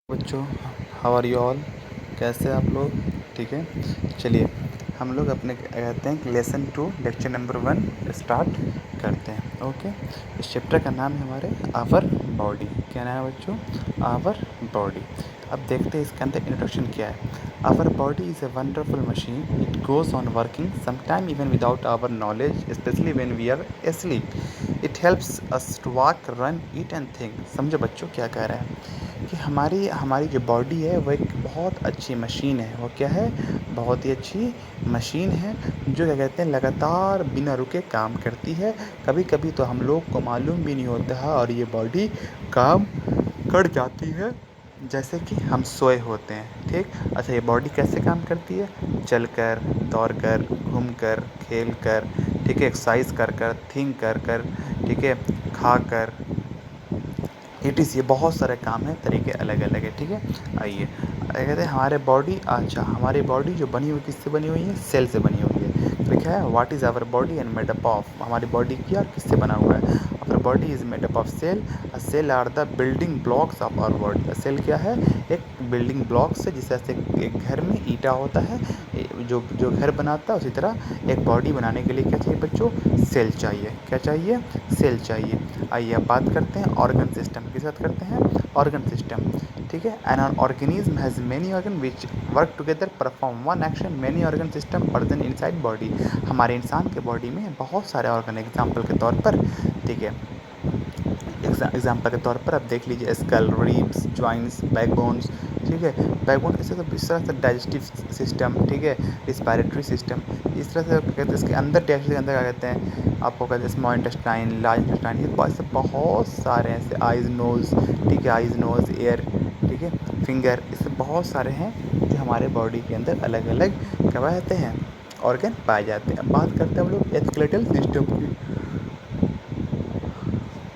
बच्चों, how are you all? कैसे आप लोग? ठीक है, चलिए हम लोग अपने कहते हैं लेसन 2 लेक्चर नंबर 1 स्टार्ट करते हैं। ओके, इस चैप्टर का नाम है हमारे आवर बॉडी। क्या नाम है बच्चों? Our body. अब देखते हैं इसके अंदर इंट्रोडक्शन क्या है। Our body is a wonderful machine, it goes on working sometime even without our knowledge, specially when we are asleep। It helps us to walk, run, eat and think. समझो बच्चों क्या कह रहे हैं कि हमारी हमारी जो बॉडी है वो एक बहुत अच्छी मशीन है। वो क्या है? बहुत ही अच्छी मशीन है जो क्या कहते हैं लगातार बिना रुके काम करती है। कभी कभी तो हम लोग को मालूम भी नहीं होता है और ये बॉडी काम कर जाती है जैसे कि हम सोए होते हैं। ठीक, अच्छा ये बॉडी कैसे काम करती है? चल कर, दौड़ कर, घूम कर, खेल कर, ठीक है, एक्सरसाइज कर कर, थिंक कर कर, ठीक है, खा कर, ये बहुत सारे काम हैं, तरीके अलग अलग है। ठीक है, आइए कहते हैं हमारे बॉडी। अच्छा, हमारी बॉडी जो बनी हुई किससे बनी हुई है? सेल से बनी हुई है। लिखा है what is our body and made up of. हमारी बॉडी क्या और किससे बना हुआ है? Our body is made up of cell. Cell are the building blocks of our body. Cell क्या है? एक बिल्डिंग ब्लॉक्स है, जिस तरह से एक घर में ईंटा होता है, जो जो घर बनाता है, उसी तरह एक बॉडी बनाने के लिए क्या चाहिए बच्चों? सेल चाहिए। क्या चाहिए? सेल चाहिए। आइए अब बात करते हैं ऑर्गन सिस्टम की। बात करते हैं ऑर्गन सिस्टम। ठीक है, an organism has many organ which work together perform one action. Many organ system present inside body. हमारे इंसान के बॉडी में बहुत सारे ऑर्गन एग्जाम्पल के तौर पर, ठीक है, एग्जाम्पल के तौर पर आप देख लीजिए स्कल, रिब्स, जॉइंट्स, बैकबोन्स। ठीक है, बैकबोन इस तरह से डाइजेस्टिव सिस्टम, ठीक है, रिस्पायरेटरी सिस्टम, इस तरह से कहते हैं। इसके अंदर डाइजेस्ट के अंदर क्या कहते हैं आपको? कहते हैं स्मॉल इंटेस्टाइन, लार्ज इंटेस्टाइन। ये बहुत सारे हैं, ऐसे आइज़, नोज़, ठीक है, आइज़, नोज़, एयर, ठीक है, फिंगर, इससे बहुत सारे हैं जो हमारे बॉडी के अंदर अलग अलग क्या कहते हैं ऑर्गन पाए जाते हैं। अब बात करते हैं हम लोग स्केलेटल सिस्टम की।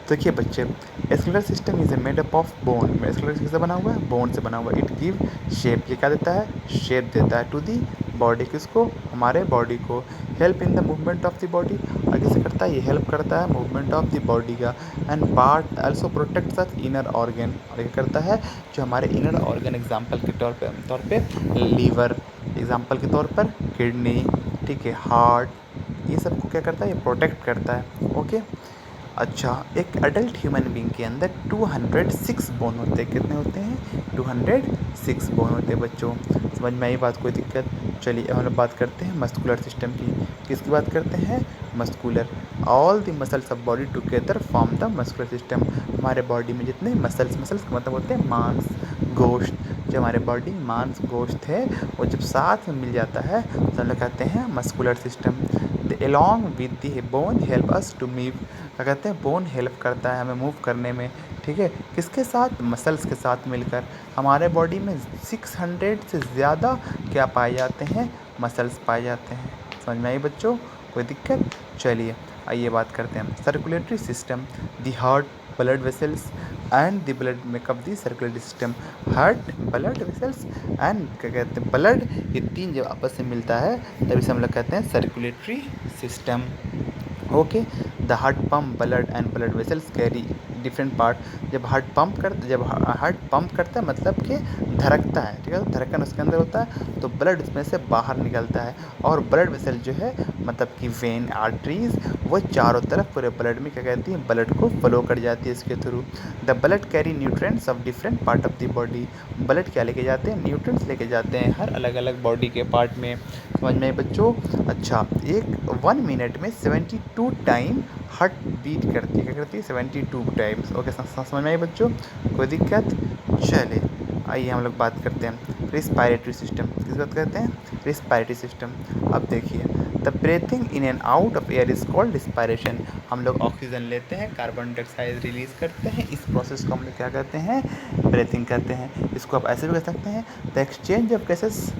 देखिए बच्चे, skeletal system is a made up of bone. Skeletal किससे बना हुआ है? बोन से बना हुआ है। It give shape. ये क्या देता है? शेप देता है टू दी बॉडी। किसको? हमारे बॉडी को। Help in the movement of the body. आगे से करता है, ये हेल्प करता है मूवमेंट ऑफ द बॉडी का। And part also protect such inner organ. और ये करता है जो हमारे इनर ऑर्गन, एग्जाम्पल के तौर पे लीवर, एग्जाम्पल के तौर पर किडनी, ठीक है, हार्ट, ये सब को क्या करता है? ये प्रोटेक्ट करता है। ओके, अच्छा, एक अडल्ट ह्यूमन बींग के अंदर 206 बोन होते हैं। कितने होते हैं? 206 बोन होते हैं बच्चों। समझ में आई बात? कोई दिक्कत? चलिए हम लोग बात करते हैं मस्कुलर सिस्टम की। किसकी बात करते हैं? Muscular. All the muscles of body together form the muscular system. हमारे बॉडी में जितने मसल्स का मतलब होते हैं मांस, गोश्त। जो हमारे बॉडी मांस गोश्त है वो जब साथ में मिल जाता है तो हम लोग कहते हैं muscular system. The along with the bone help us to move। क्या कहते हैं? बोन हेल्प करता है हमें मूव करने में। ठीक है, किसके साथ? मसल्स के साथ मिलकर। हमारे बॉडी में 600 से ज़्यादा क्या पाए जाते हैं? मसल्स पाए जाते हैं। समझ में आई बच्चों? कोई दिक्कत? चलिए आइए बात करते हैं circulatory system. The heart, blood vessels and the blood makeup the circulatory system. Heart, blood vessels and क्या कहते हैं ब्लड, ये तीन जब आपस में मिलता है तभी से हम लोग कहते हैं circulatory system. Okay, the heart pump blood and blood vessels carry different part. जब हार्ट पंप करता है मतलब कि धड़कता है, ठीक है, तो धड़कन उसके अंदर होता है तो ब्लड उसमें से बाहर निकलता है। और ब्लड वेसल जो है मतलब कि वेन, आर्टरीज, वो चारों तरफ पूरे ब्लड में क्या कहती है? ब्लड को फ्लो कर जाती है इसके through. The blood carry nutrients of different part of the body. Blood क्या लेके जाते हैं? न्यूट्रिएंट्स लेके जाते हैं हर अलग अलग बॉडी के पार्ट में। समझ में आए बच्चों? अच्छा, एक 1 मिनट में 72 टाइम हार्ट बीट करती है। क्या करती है? 72 टाइम्स। ओके, समझ में आई बच्चों? कोई दिक्कत? चले आइए हम लोग बात करते हैं रिस्पायरेटरी सिस्टम। किस बात करते हैं? Respiratory system. अब देखिए, the breathing in and out of air is called respiration. हम लोग ऑक्सीजन लेते हैं, कार्बन डाइऑक्साइड रिलीज करते हैं, इस प्रोसेस को हम लोग क्या कहते हैं? ब्रीथिंग कहते हैं। इसको आप ऐसे भी कह सकते हैं the exchange of gases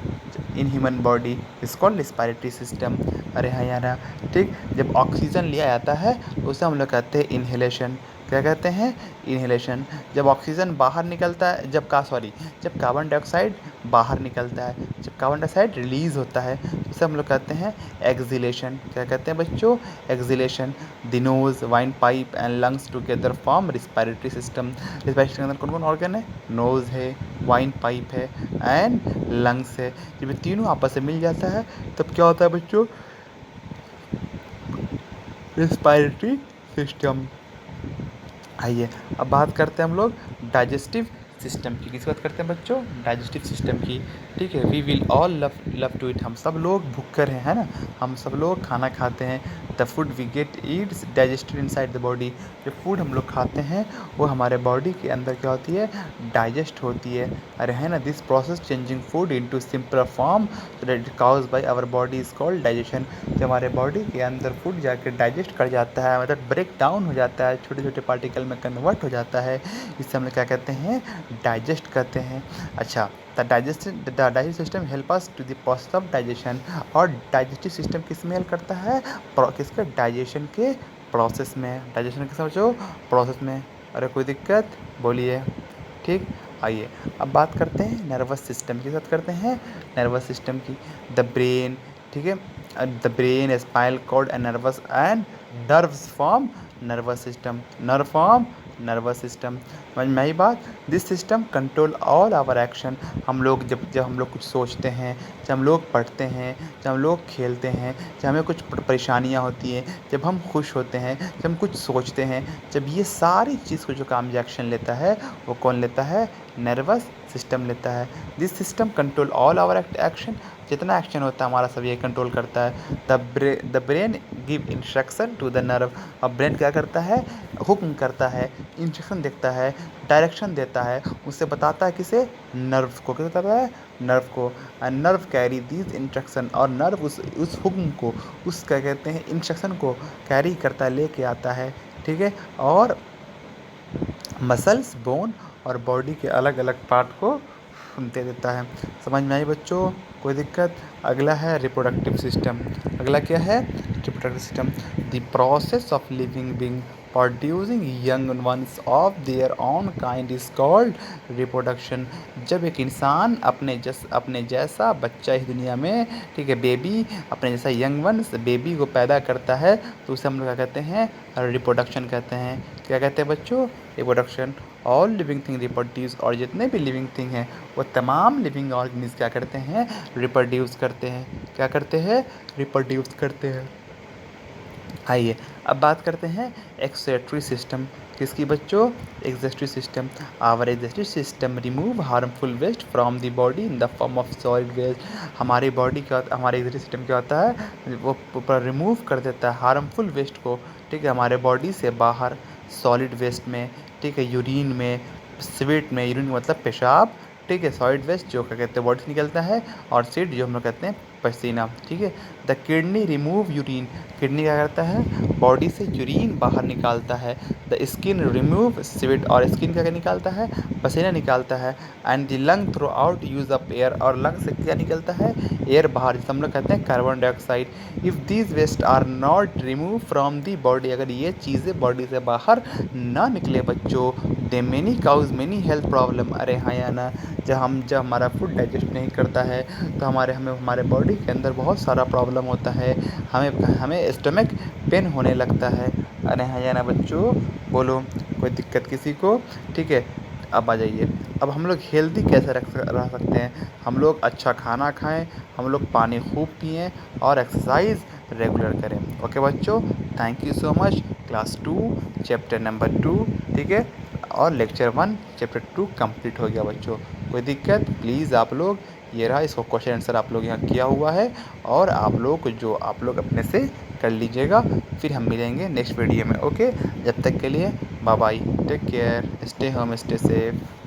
in human body is called respiratory system. अरे हाँ यार, ठीक, जब ऑक्सीजन लिया जाता है तो उसे हम लोग कहते हैं इन्हेलेशन, क्या कहते हैं, इन्हेलेशन। जब ऑक्सीजन बाहर निकलता है, जब कार्बन डाइऑक्साइड बाहर निकलता है, जब कार्बन डाइऑक्साइड रिलीज होता है, तो उसे हम लोग कहते हैं एक्सिलेशन। क्या कहते हैं बच्चों, acceleration. The nose, wine pipe and lungs together form respiratory system. Respiratory system के अंदर कौन कौन ऑर्गन है, नोज है, वाइन पाइप है एंड लंग्स है। जब ये तीनों आपस में मिल जाता है तब क्या होता है बच्चों, रिस्पायरेटरी सिस्टम। आइए अब बात करते हैं हम लोग डाइजेस्टिव सिस्टम की। किसकी बात करते हैं बच्चों, डाइजेस्टिव सिस्टम की। ठीक है, we will all love to it. हम सब लोग भूखे हैं, है ना, हम सब लोग खाना खाते हैं। The food we get eats digested inside the body. जो फूड हम लोग खाते हैं वो हमारे बॉडी के अंदर क्या होती है, डाइजेस्ट होती है। अरे है ना, this process changing food into simpler form that cause by our body is called digestion. जब हमारे बॉडी के अंदर फूड जाकर डाइजेस्ट कर जाता है, मतलब ब्रेक डाउन हो जाता है, छोटे छोटे पार्टिकल में कन्वर्ट हो जाता है, इससे हम लोग क्या कहते हैं, डाइजेस्ट कहते हैं। अच्छा, the digestive system help us to the process of digestion. और डाइजेस्टिव सिस्टम किस में हेल्प करता है, किसके, डाइजेशन के प्रोसेस में। डाइजेशन के समझो प्रोसेस में। अरे कोई दिक्कत बोलिए, ठीक। आइए अब बात करते हैं नर्वस सिस्टम की। बात करते हैं नर्वस सिस्टम की। द ब्रेन, ठीक है, the brain, spinal cord and nerves form nervous system. Nerve form nervous system. समझ में आई बात। This system control all our action. हम लोग जब हम लोग कुछ सोचते हैं, जब हम लोग पढ़ते हैं, जब हम लोग खेलते हैं, जब हमें कुछ परेशानियाँ होती हैं, जब हम खुश होते हैं, जब हम कुछ सोचते हैं, जब ये सारी चीज़ को जो काम जो एक्शन लेता है वो कौन लेता है, नर्वस सिस्टम लेता है। This system control all our action. जितना एक्शन होता है हमारा सब ये कंट्रोल करता है। The brain give instruction to the nerve. अब ब्रेन क्या करता है, हुक्म करता है, इंस्ट्रक्शन देता है, डायरेक्शन देता है, उसे बताता है किसे, नर्व को। किसे बताता है, नर्व को। And nerve carry these instruction. और नर्व उस हुक्म को, उस क्या कहते हैं, इंस्ट्रक्शन को कैरी करता है, लेके आता है। ठीक है, और मसल्स, बोन और बॉडी के अलग अलग पार्ट को सुनते देता है। समझ में आई बच्चों, कोई दिक्कत। अगला है रिप्रोडक्टिव सिस्टम। अगला क्या है, reproductive system. The process of living being producing young ones of their on kind is called reproduction. जब एक इंसान अपने जैसा बच्चा इस दुनिया में, ठीक है, बेबी, अपने जैसा यंग वंस बेबी को पैदा करता है तो उसे हम लोग क्या कहते हैं, रिप्रोडक्शन कहते हैं। क्या कहते हैं बच्चों, reproduction. All living thing reproduce. और जितने भी लिविंग थिंग हैं वो तमाम लिविंग ऑर्गेनिज्म क्या करते हैं, रिप्रोड्यूस करते हैं। क्या करते हैं, रिप्रोड्यूस करते हैं। आइए अब बात करते हैं एक्सक्रीटरी सिस्टम। किसकी बच्चों, excretory system. Our excretory system remove harmful waste from the body in the form of solid waste. हमारी बॉडी का, हमारे एक्सक्रीटरी सिस्टम क्या होता है, वो रिमूव कर देता है हार्मफुल वेस्ट को, ठीक है, हमारे बॉडी से बाहर सॉलिड वेस्ट में, ठीक है, यूरिन में, स्वेट में, यूरिन मतलब पेशाब, ठीक है, सॉलिड वेस्ट जो क्या कहते हैं बॉडी से निकलता है, और स्वेट जो हम लोग कहते हैं पसीना। ठीक है, the kidney remove urine. Kidney क्या करता है, बॉडी से यूरिन बाहर निकालता है। The skin remove sweat. और स्किन क्या निकालता है, पसीना निकालता है। And the lung throw out use up air. और लंग से क्या निकलता है, एयर बाहर, जिसे हम लोग कहते हैं carbon dioxide. If these waste are not remove from the body. अगर ये चीज़ें बॉडी से बाहर ना निकले बच्चों, they many cause many health problem. अरे हाँ या ना, जब हमारा फूड डाइजेस्ट नहीं करता है तो हमारे बॉडी के अंदर बहुत सारा प्रॉब्लम होता है। हमें स्टमक पेन होने लगता है। अरे हाँ या ना बच्चों, बोलो कोई दिक्कत किसी को। ठीक है, अब आ जाइए। अब हम लोग हेल्दी कैसे रह सकते हैं, हम लोग अच्छा खाना खाएं, हम लोग पानी खूब पिएं और एक्सरसाइज रेगुलर करें। ओके बच्चों, thank you so much. Class 2 chapter number 2, ठीक है, और लेक्चर 1 चैप्टर 2 कंप्लीट हो गया बच्चों। कोई दिक्कत, प्लीज़ आप लोग, ये रहा, इसको क्वेश्चन आंसर आप लोग यहाँ किया हुआ है, और आप लोग जो आप लोग अपने से कर लीजिएगा। फिर हम मिलेंगे नेक्स्ट वीडियो में। ओके, जब तक के लिए bye bye, take care, stay home, stay safe.